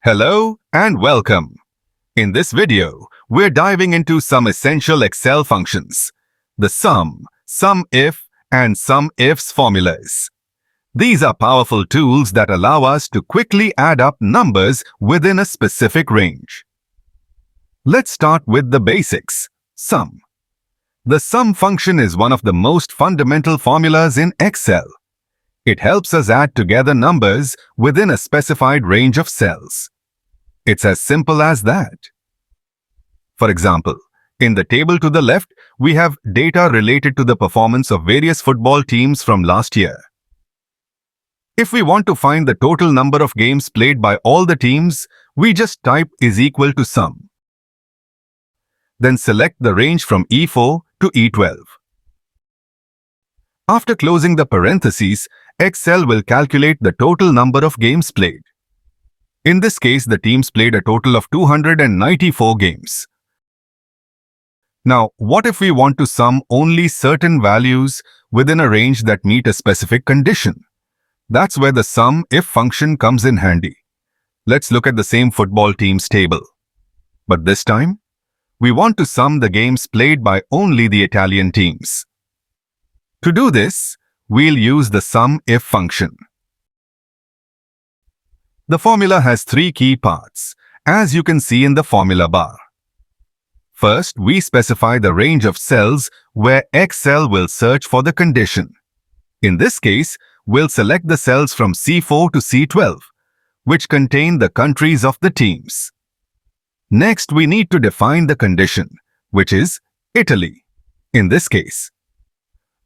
Hello and welcome. In this video, we're diving into some essential Excel functions, the SUM, SUMIF, and SUMIFS formulas. These are powerful tools that allow us to quickly add up numbers within a specific range. Let's start with the basics, SUM. The SUM function is one of the most fundamental formulas in Excel. It helps us add together numbers within a specified range of cells. It's as simple as that. For example, in the table to the left, we have data related to the performance of various football teams from last year. If we want to find the total number of games played by all the teams, we just type is equal to SUM. Then select the range from E4 to E12. After closing the parentheses, Excel will calculate the total number of games played. In this case, the teams played a total of 294 games. Now, what if we want to sum only certain values within a range that meet a specific condition? That's where the SUMIF function comes in handy. Let's look at the same football teams table. But this time, we want to sum the games played by only the Italian teams. To do this, we'll use the SUMIF function. The formula has three key parts, as you can see in the formula bar. First, we specify the range of cells where Excel will search for the condition. In this case, we'll select the cells from C4 to C12, which contain the countries of the teams. Next, we need to define the condition, which is Italy. In this case,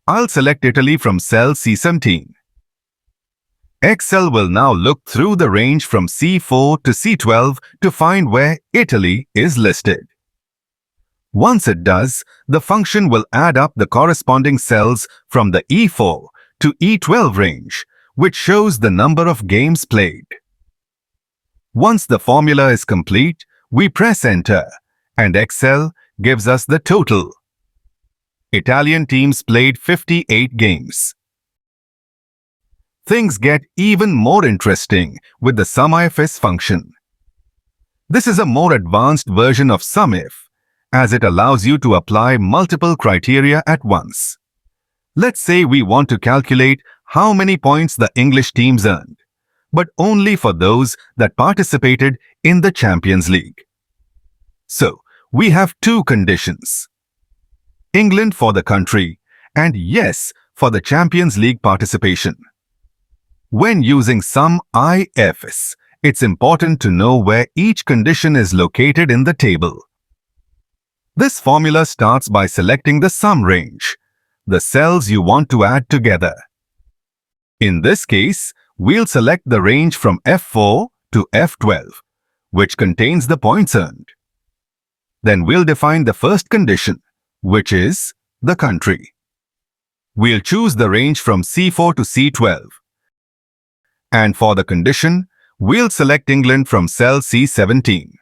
I'll select Italy from cell C17. Excel will now look through the range from C4 to C12 to find where Italy is listed. Once it does, the function will add up the corresponding cells from the E4 to E12 range, which shows the number of games played. Once the formula is complete, we press Enter, and Excel gives us the total. Italian teams played 58 games. Things get even more interesting with the SUMIFS function. This is a more advanced version of SUMIF, as it allows you to apply multiple criteria at once. Let's say we want to calculate how many points the English teams earned, but only for those that participated in the Champions League. So, we have two conditions: England for the country, and yes for the Champions League participation. When using SUMIFS, it's important to know where each condition is located in the table. This formula starts by selecting the SUM range, the cells you want to add together. In this case, we'll select the range from F4 to F12, which contains the points earned. Then we'll define the first condition, which is the country. We'll choose the range from C4 to C12. And for the condition, we'll select England from cell C17.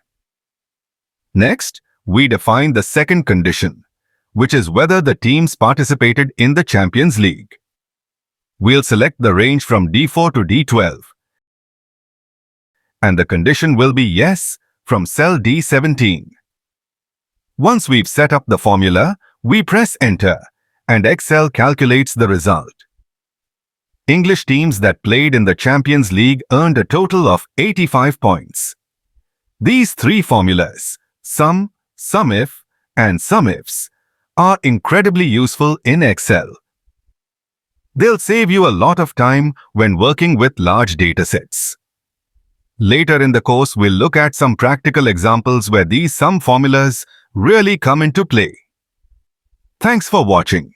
Next, we define the second condition, which is whether the teams participated in the Champions League. We'll select the range from D4 to D12. And the condition will be yes from cell D17. Once we've set up the formula, we press Enter, and Excel calculates the result. English teams that played in the Champions League earned a total of 85 points. These three formulas, SUM, SUMIF, and SUMIFS, are incredibly useful in Excel. They'll save you a lot of time when working with large datasets. Later in the course, we'll look at some practical examples where these SUM formulas really come into play. Thanks for watching.